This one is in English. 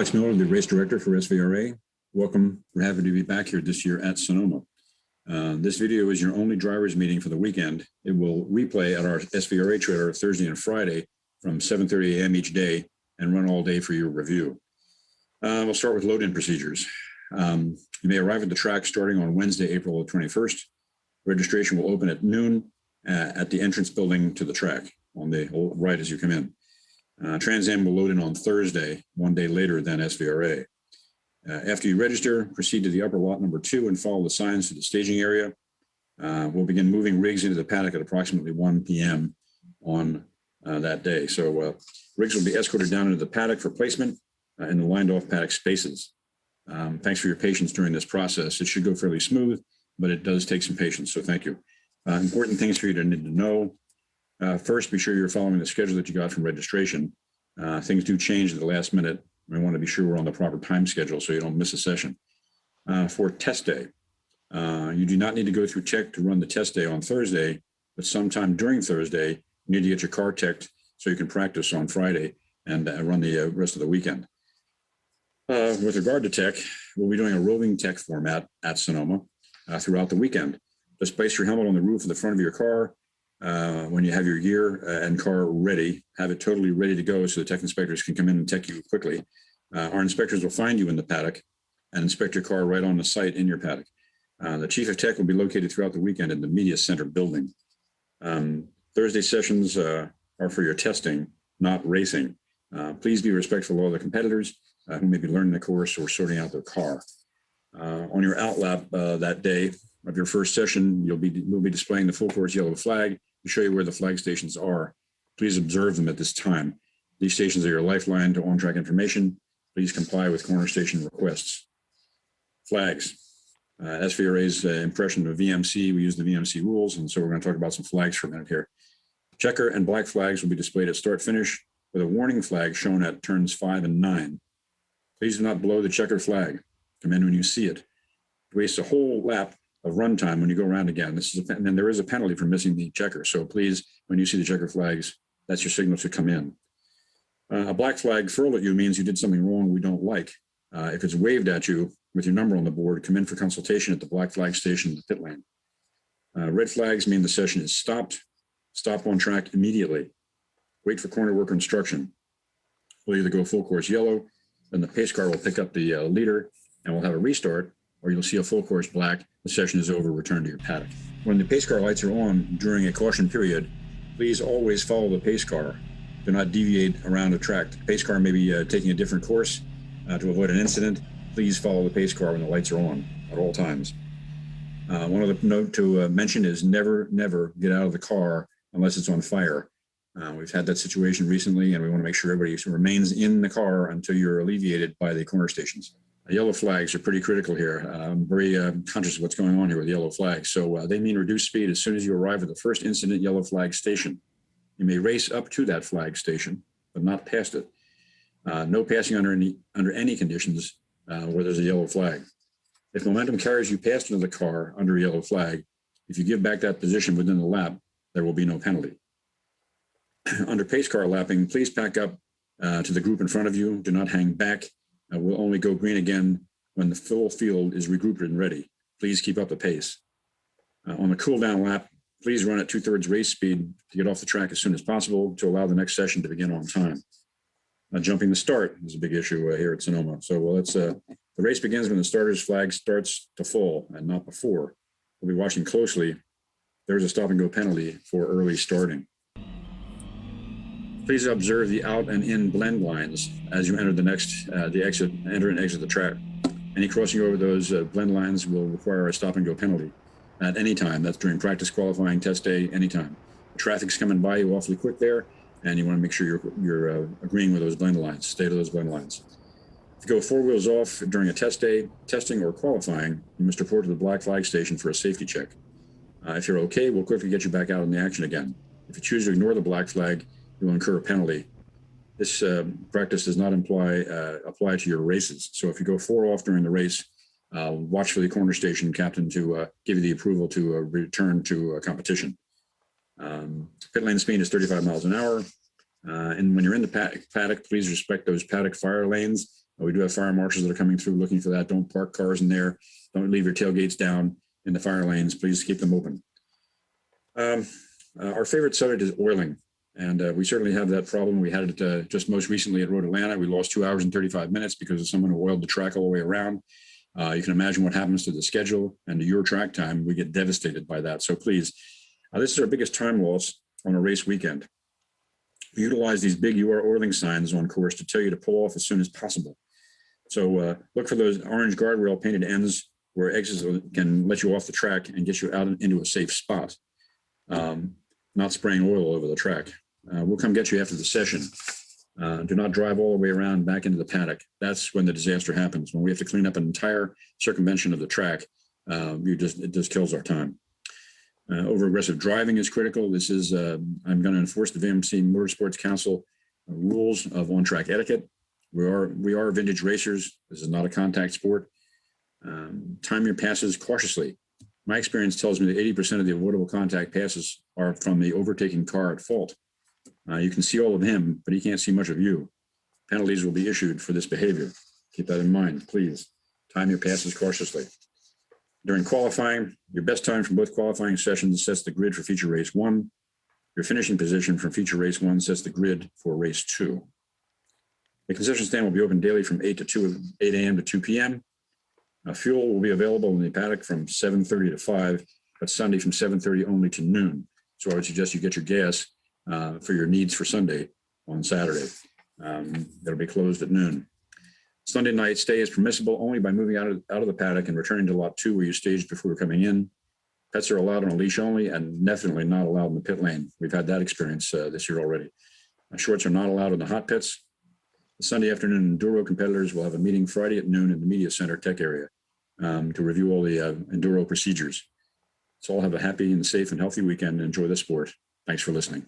Alex Miller, the race director for SVRA. Welcome. We're happy to be back here this year at Sonoma. This video is your only driver's meeting for the weekend. It will replay at our SVRA trailer Thursday and Friday from 7:30 a.m. each day and run all day for your review. We'll start with load-in procedures. You may arrive at the track starting on Wednesday, April 21st. Registration will open at noon at the entrance building to the track on the right as you come in. Trans Am will load in on Thursday, one day later than SVRA. After you register, proceed to the upper lot number 2 and follow the signs to the staging area. We'll begin moving rigs into the paddock at approximately 1 p.m. on that day. So rigs will be escorted down into the paddock for placement in the lined off paddock spaces. Thanks for your patience during this process. It should go fairly smooth, but it does take some patience, so thank you. Important things for you to need to know. First, be sure you're following the schedule that you got from registration. Things do change at the last minute. We want to be sure we're on the proper time schedule so you don't miss a session. For test day, you do not need to go through tech to run the test day on Thursday, but sometime during Thursday, you need to get your car teched so you can practice on Friday and run the rest of the weekend. With regard to tech, we'll be doing a rolling tech format at Sonoma throughout the weekend. Just place your helmet on the roof of the front of your car. When you have your gear and car ready, have it totally ready to go so the tech inspectors can come in and tech you quickly. Our inspectors will find you in the paddock and inspect your car right on the site in your paddock. The chief of tech will be located throughout the weekend in the media center building. Thursday sessions are for your testing, not racing. Please be respectful of all the competitors who may be learning the course or sorting out their car. On your outlap that day of your first session, we'll be displaying the full course yellow flag to show you where the flag stations are. Please observe them at this time. These stations are your lifeline to on-track information. Please comply with corner station requests. Flags. SVRA's impression of VMC, we use the VMC rules, and so we're going to talk about some flags for a minute here. Checker and black flags will be displayed at start-finish with a warning flag shown at turns 5 and 9. Please do not blow the checkered flag. Come in when you see it. Waste a whole lap of runtime when you go around again. And then there is a penalty for missing the checker. So please, when you see the checker flags, that's your signal to come in. A black flag furled at you means you did something wrong we don't like. If it's waved at you with your number on the board, come in for consultation at the black flag station in the pit lane. Red flags mean the session is stopped. Stop on track immediately. Wait for corner worker instruction. We'll either go full course yellow, then the pace car will pick up the leader and we'll have a restart, or you'll see a full course black, the session is over, return to your paddock. When the pace car lights are on during a caution period, please always follow the pace car. Do not deviate around the track. The pace car may be taking a different course to avoid an incident. Please follow the pace car when the lights are on at all times. One other note to mention is never get out of the car unless it's on fire. We've had that situation recently, and we want to make sure everybody remains in the car until you're alleviated by the corner stations. Yellow flags are pretty critical here. I'm very conscious of what's going on here with yellow flags. So they mean reduce speed as soon as you arrive at the first incident yellow flag station. You may race up to that flag station, but not past it. No passing under any conditions where there's a yellow flag. If momentum carries you past another car under a yellow flag, if you give back that position within the lap, there will be no penalty. Under pace car lapping, please pack up to the group in front of you. Do not hang back. We'll only go green again when the full field is regrouped and ready. Please keep up the pace. On the cool down lap, please run at 2/3 race speed to get off the track as soon as possible to allow the next session to begin on time. Jumping the start is a big issue here at Sonoma. So the race begins when the starter's flag starts to fall and not before. We'll be watching closely. There's a stop and go penalty for early starting. Please observe the out and in blend lines as you enter enter and exit the track. Any crossing over those blend lines will require a stop and go penalty at any time. That's during practice, qualifying, test day, anytime. The traffic's coming by you awfully quick there, and you want to make sure you're agreeing with those blend lines. Stay to those blend lines. If you go 4 wheels off during a test day, testing, or qualifying, you must report to the black flag station for a safety check. If you're okay, we'll quickly get you back out in the action again. If you choose to ignore the black flag, you'll incur a penalty. This practice does not apply to your races. So if you go 4 off during the race, watch for the corner station captain to give you the approval to return to competition. Pit lane speed is 35 miles an hour. And when you're in the paddock, please respect those paddock fire lanes We do have fire marshals that are coming through looking for that. Don't park cars in there. Don't leave your tailgates down in the fire lanes. Please keep them open. Our favorite subject is oiling. And we certainly have that problem. We had it just most recently at Road Atlanta. We lost 2 hours and 35 minutes because of someone who oiled the track all the way around. You can imagine what happens to the schedule and to your track time. We get devastated by that. So please, this is our biggest time loss on a race weekend. We utilize these big "You are oiling" signs on course to tell you to pull off as soon as possible. So look for those orange guardrail painted ends where exits can let you off the track and get you out into a safe spot. Not spraying oil over the track. We'll come get you after the session. Do not drive all the way around back into the paddock. That's when the disaster happens. When we have to clean up an entire circumvention of the track, it just kills our time. Over-aggressive driving is critical. This is, I'm going to enforce the VMC Motorsports Council rules of on-track etiquette. We are vintage racers. This is not a contact sport. Time your passes cautiously. My experience tells me that 80% of the avoidable contact passes are from the overtaking car at fault. You can see all of him, but he can't see much of you. Penalties will be issued for this behavior. Keep that in mind, please. Time your passes cautiously. During qualifying, your best time from both qualifying sessions sets the grid for feature race 1. Your finishing position from feature race 1 sets the grid for race 2. The concession stand will be open daily from 8 a.m. to 2 p.m. Fuel will be available in the paddock from 7:30 to 5, but Sunday from 7:30 only to noon. So I would suggest you get your gas for your needs for Sunday on Saturday. That'll be closed at noon. Sunday night stay is permissible only by moving out of the paddock and returning to lot 2 where you staged before coming in. Pets are allowed on a leash only and definitely not allowed in the pit lane. We've had that experience this year already. Shorts are not allowed in the hot pits. The Sunday afternoon Enduro competitors will have a meeting Friday at noon in the Media Center Tech area to review all the Enduro procedures. So all have a happy and safe and healthy weekend and enjoy the sport. Thanks for listening.